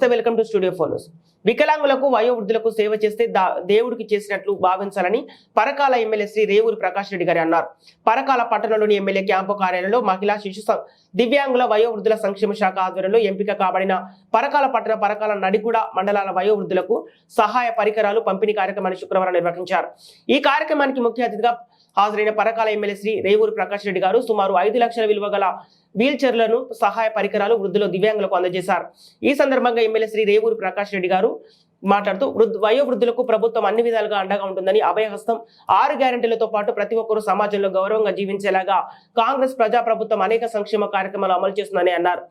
నమస్తే, welcome to studio phones. వికలాంగులకు వయోవృద్ధులకు సేవ చేస్తే దేవుడికి చేసినట్లు భావించాలని పరకాల ఎమ్మెల్యే శ్రీ రేవూరి ప్రకాష్ రెడ్డి గారు అన్నారు. పరకాల పట్టణంలోని ఎమ్మెల్యే క్యాంపు కార్యాలయంలో మహిళా శిశు దివ్యాంగుల వయోవృద్ధుల సంక్షేమ శాఖ ఆధ్వర్యంలో ఎంపిక కాబడిన పరకాల పట్టణ పరకాల నడిగూడ మండలాల వయోవృద్ధులకు సహాయ పరికరాలు పంపిణీ కార్యక్రమాన్ని శుక్రవారం నిర్వహించారు. ఈ కార్యక్రమానికి ముఖ్య అతిథిగా హాజరైన పరకాల ఎమ్మెల్యే శ్రీ రేవూరి ప్రకాష్ రెడ్డి గారు సుమారు 5 లక్షల విలువ గల వీల్ చైర్లను సహాయ పరికరాలు వృద్ధుల దివ్యాంగులకు అందజేశారు. ఈ సందర్భంగా ఎమ్మెల్యే శ్రీ రేవూరి ప్రకాష్ రెడ్డి గారు మాట్లాడుతూ వయోవృద్ధులకు ప్రభుత్వం అన్ని విధాలుగా అండగా ఉంటుందని, అభయహస్తం 6 గ్యారెంటీలతో పాటు ప్రతి ఒక్కరూ సమాజంలో గౌరవంగా జీవించేలాగా కాంగ్రెస్ ప్రజాప్రభుత్వం అనేక సంక్షేమ కార్యక్రమాలు అమలు చేస్తుందని అన్నారు.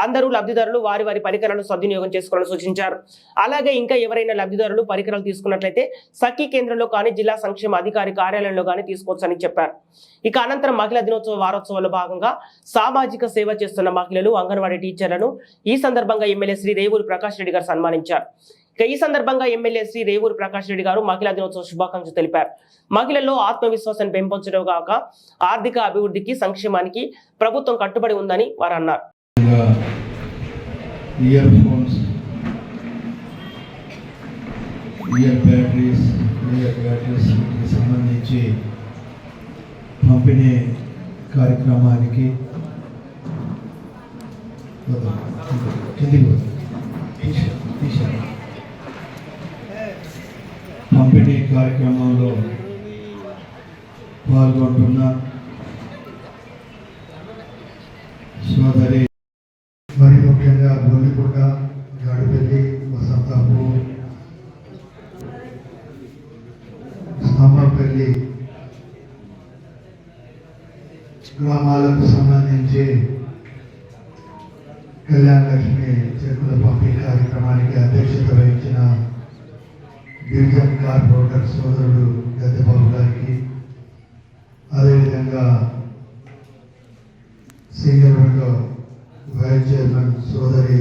అందరూ లబ్ధిదారులు వారి వారి పరికరాలను సద్వినియోగం చేసుకోవాలని సూచించారు. అలాగే ఇంకా ఎవరైనా లబ్ధిదారులు పరికరాలు తీసుకున్నట్లయితే సఖీ కేంద్రంలో కానీ జిల్లా సంక్షేమ అధికారి కార్యాలయంలో కానీ తీసుకోవచ్చని చెప్పారు. ఇక అనంతరం మహిళా దినోత్సవ వారోత్సవాల్లో భాగంగా సామాజిక సేవ చేస్తున్న మహిళలు, అంగన్వాడీ టీచర్లను ఈ సందర్భంగా ఎమ్మెల్యే శ్రీ రేవూరి ప్రకాష్ రెడ్డి గారు సన్మానించారు. ఈ సందర్భంగా ఎమ్మెల్యే శ్రీ రేవూరి ప్రకాష్ రెడ్డి గారు మహిళా దినోత్సవ శుభాకాంక్షలు తెలిపారు. మహిళల్లో ఆత్మవిశ్వాసాన్ని పెంపొంచడం కాక ఆర్థిక అభివృద్ధికి, సంక్షేమానికి ప్రభుత్వం కట్టుబడి ఉందని వారు అన్నారు. సంబంధించి పంపిణీ కార్యక్రమానికి పంపిణీ కార్యక్రమంలో పాల్గొంటున్న సోదరి మరి ముఖ్యంగా గోలిపుట్ట, గాడిపల్లి, వసంతపు, స్తంభపల్లి గ్రామాలకు సంబంధించి కళ్యాణ లక్ష్మి చెక్కుల పంపిణీ కార్యక్రమానికి అధ్యక్షత వహించిన డివిజన్ కార్పొరేటర్ సోదరుడు గద్దెబాబు గారికి, అదేవిధంగా సీనియర్ విండో వైస్ చైర్మన్ సోదరి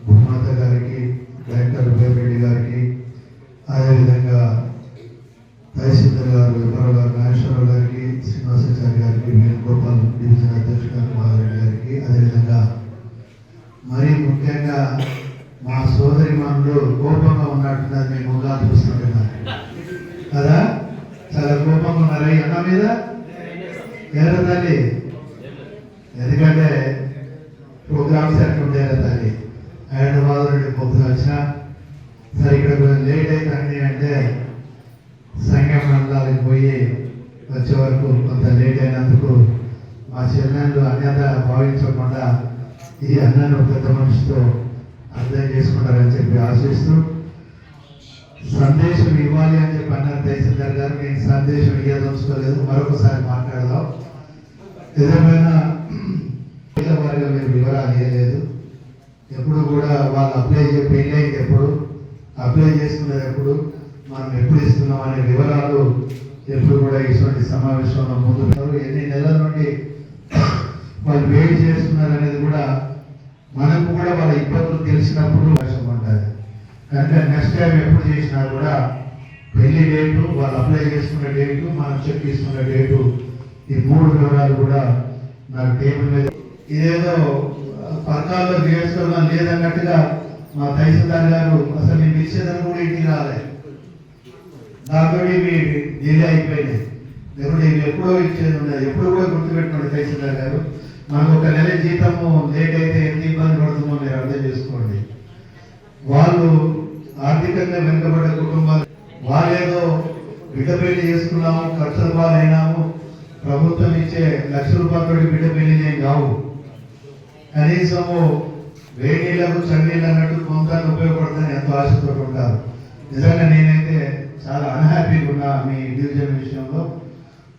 భూమాత గారికి, డైరెక్టర్ బేబరెడ్డి గారికి, అదేవిధంగా తహసీల్దార్ గారు వివరావు గారు, నాగేశ్వరరావు గారికి, శ్రీనివాసాచారి గారికి, వేణుగోపాల్ డివిజన్ అధ్యక్షుడు గారు మాధవరెడ్డి గారికి, అదేవిధంగా మరీ ముఖ్యంగా మా సోదరి మనులు కోపంగా ఉన్నట్టున్నది. మేము ముగ్గా చూస్తుంటున్నాం కదా, చాలా కోపంగా ఉన్నారు ఈ అన్న మీద. ఎవరు తల్లి? ఎందుకంటే ప్రోగ్రామ్స్ ఎక్కడ ఉండేరా తల్లి. హైదరాబాద్ నుండి పొద్దున వచ్చిన సరే ఇక్కడ కొంచెం లేట్ అవుతుంది అంటే సంఘం మండలానికి పోయి వచ్చే వరకు కొంత లేట్ అయినందుకు మా చెల్లెళ్ళు అన్యత భావించకుండా ఈ అన్నను పెద్ద మనిషితో అర్థం చేసుకుంటారని చెప్పి ఆశిస్తూ సందేశం ఇవ్వాలి అని చెప్పి అన్నారు తహసీల్దార్ గారు. నేను సందేశం ఇవ్వదలుచుకోలేదు, మరొకసారి మాట్లాడదాం. ఏదేమైనా వారిగా మీరు వివరాలు ఇవ్వలేదు. ఎప్పుడు కూడా వాళ్ళు పెళ్ళి అయింది ఎప్పుడు, అప్లై చేసుకునేది ఎప్పుడు, మనం ఎప్పుడు ఇస్తున్నాం అనే వివరాలు ఎప్పుడు కూడా ఇటువంటి సమావేశంలో ముందు ఎన్ని నెలల నుండి వాళ్ళు వెయిట్ చేస్తున్నారు అనేది కూడా మనకు కూడా వాళ్ళ ఇబ్బందులు తెలిసినప్పుడు అవకాశం ఉంటుంది. కనుక నెక్స్ట్ టైం ఎప్పుడు చేసినా కూడా పెళ్లి డేటు, వాళ్ళు అప్లై చేసుకున్న డేటు, మనం చెక్ తీసుకున్న డేటు, ఈ 3 వివరాలు కూడా నాకు టేబుల్ మీద. ఇదేదో పథకాల్లో నియోజకవర్గం లేదన్నట్టుగా మా తహసీల్దార్ గారు అసలు నేను ఇచ్చేదని కూడా ఇంటికి రాలేదు. దాంతో ఇవి డిలే అయిపోయినాయి. ఎప్పుడో ఇచ్చేది ఉండదు. ఎప్పుడు కూడా గుర్తుపెట్టుకోండి తహసీల్దార్ గారు, మనకు ఒక నెల జీతము లేట్ అయితే ఎంత ఇబ్బంది పడుతుందో మీరు అర్థం చేసుకోండి. వాళ్ళు ఆర్థికంగా వెనుకబడ్డ కుటుంబాలు, వాళ్ళేదో బిడ్డ పెళ్లి చేసుకున్నాము, ఖర్చుల పాలైనాము, ప్రభుత్వం ఇచ్చే ₹1,00,000 బిడ్డ పెళ్లి కావు. కనీసము వేడి నీళ్లకు చన్నీళ్ళు అన్నట్టు కొంత ఉపయోగపడుతుందని ఎంతో ఆశతో ఉంటారు. నిజంగా నేనైతే చాలా అన్హ్యాపీగా ఉన్నా మీ డివిజన్ విషయంలో,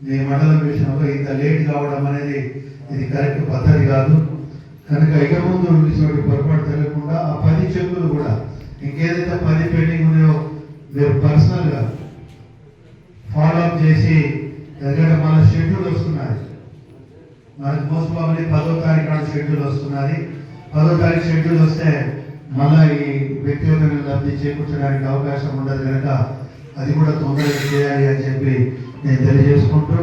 మీ మండలం విషయంలో. ఇంత లేట్ కావడం అనేది ఇది కరెక్ట్ పద్ధతి కాదు. కనుక ఇక ముందు ఇటువంటి పొరపాటు తెలియకుండా ఆ 10 చెక్కులు కూడా ఇంకేదైతే 10 పెండింగ్ ఉన్నాయో మీరు పర్సనల్గా ఫాలోఅప్ చేసి, ఎందుకంటే మన షెడ్యూల్ వస్తున్నది, మనకు మోస్ట్ ప్రాబబ్లీ 10వ తారీఖు నాడు షెడ్యూల్ వస్తున్నది. 10వ తారీఖు షెడ్యూల్ వస్తే మళ్ళీ ఈ వ్యక్తిగతంగా లబ్ధి చేకూర్చడానికి అవకాశం ఉండదు. కనుక అది కూడా తొందరగా చేయాలి అని చెప్పి నేను తెలియజేసుకుంటూ,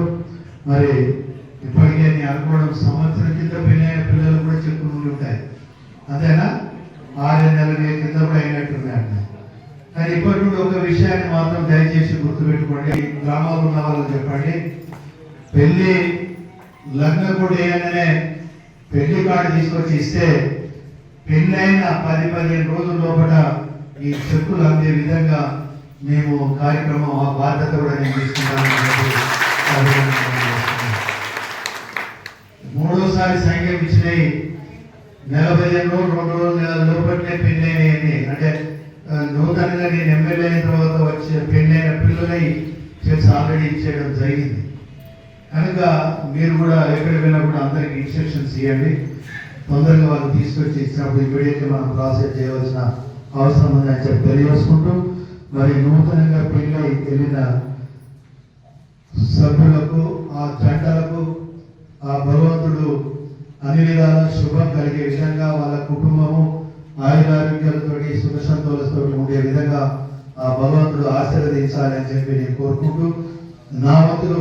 మరి ఇప్పటికే నేను అనుకోవడం సంవత్సరం కింద పెళ్ళైన పిల్లలు కూడా చెక్కులు ఉంటాయి, అంతేనా? 6 నెలల కింద కూడా అయినట్టున్నాయండి. కానీ ఇప్పటి నుండి ఒక విషయాన్ని మాత్రం దయచేసి గుర్తుపెట్టుకోండి. గ్రామాల్లో ఉన్న వాళ్ళకి చెప్పండి, పెళ్లి లగ్న కూడా వేయగానే పెళ్లి కార్డు తీసుకొచ్చి ఇస్తే పెళ్ళైన 10-15 రోజుల లోపల ఈ చెక్కులు అందే విధంగా మేము కార్యక్రమం ఆ బాధ్యత కూడా నేను తీసుకుంటానని చెప్పి మూడోసారి సంఖ్య ఇచ్చినాయి 45 రోజులు 2 రోజుల నెలల లోపలనే పెళ్ళైనవి. అంటే నూతనంగా నేను ఎమ్మెల్యే అయిన తర్వాత వచ్చే పెళ్ళైన పిల్లలై చెక్స్ ఆల్రెడీ ఇచ్చేయడం జరిగింది. కనుక మీరు కూడా ఎక్కడికి వెళ్ళినా కూడా అందరికి ఇన్స్ట్రక్షన్స్ ఇవ్వండి. తొందరగా వాళ్ళు తీసుకొచ్చి ఇచ్చినప్పుడు ఇమీడియట్గా మనం ప్రాసెస్ చేయవలసిన అవసరం ఉందని చెప్పి తెలియజేసుకుంటూ, మరి నూతనంగా పెళ్ళై వెళ్ళిన సభ్యులకు ఆ జంటలకు ఆ భగవంతుడు అన్ని విధాల శుభం కలిగే విధంగా వాళ్ళ కుటుంబము ఆయురారోగ్యాలతో సుఖ సంతోషంతో ఉండే విధంగా ఆ భగవంతుడు ఆశీర్వదించాలని చెప్పి నేను కోరుకుంటూ నా వంతులో